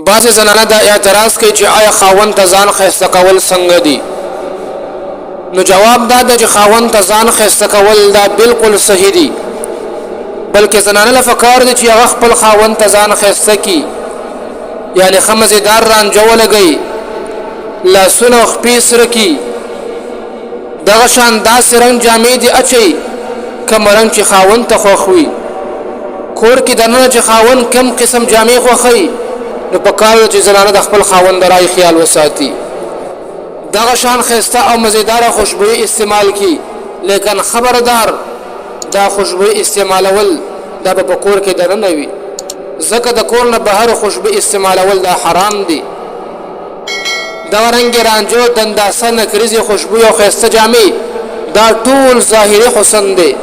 بعض زنانه دا اعتراض کوي چې آیا خاوند ته ځان ښایسته کول څنګه دي؟ نو جواب دا ده چې خاوند ته ځان ښایسته کول دا بالکل صحیح دي، بلکې زنانه له پکار دي چې هغه خپل خاوند ته ځان ښایسته کړي، یعنې ښه مزېدار رانجه ولګوي، لاسونه او خپې سره کړي، دغه شان داسې رنګ جامې دې اچوي کوم رنګ چې خاوند ته خوښ وي. کور کې دننه چې خاوند کم قسم جامې خوښوي نو پکار ده چې زنانه د خپل خاوند د رای خیال وساتي، دغه شان ښایسته او مزیداره خوشبویي استعمال کی، لیکن خبردار دا خوشبویي استعمالول دا به په کور کې دننه وي، ځکه د کور نه بهر خوشبویي استعمالول دا حرام دي. دا رنګ رانجو دنداسه نکریزي خوشبویي او ښایسته جامې دا ټول ظاهري حسن دی،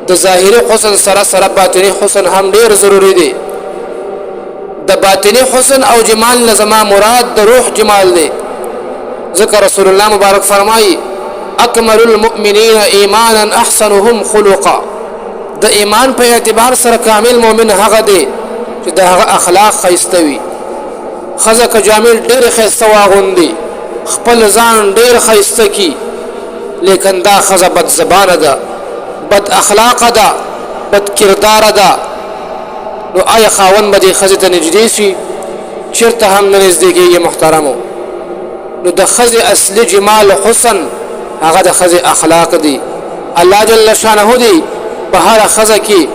د ظاهري حسن سره سره باطني حسن هم ډیر ضروری دی. د باطنی حسن او جمال لزما مراد د روح جمال دی، ذکر رسول الله مبارک فرمایي اکمل المؤمنین ایمانا احسنهم خلقا، د ایمان په اعتبار سره کامل مؤمن هغه دی چې د هغه اخلاق ښایسته وي. ښځه که جامې ډېرې ښایسته واغوندي، خپل ځان ډېر ښایسته کي، لیکن دا ښځه بد زبانه ده، بد اخلاقه ده، بد کرداره ده، نو آیا خاوند به دې ښځې ته نږدې شي؟ چېرته هم نه نږدې کېږي. محترمو، نو د ښځې اصلي جمال حسن هغه د ښځې اخلاق دي. الله جل شانه دې په هره ښځه کې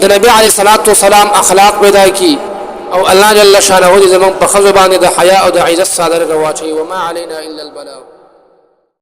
د نبي علیه الصلاة والسلام اخلاق پیدا کړي، او الله جل شانه دې زموږ په ښځو باندې د حیا او د عزت څادر راواچوي. وما علینا الا البلاغ.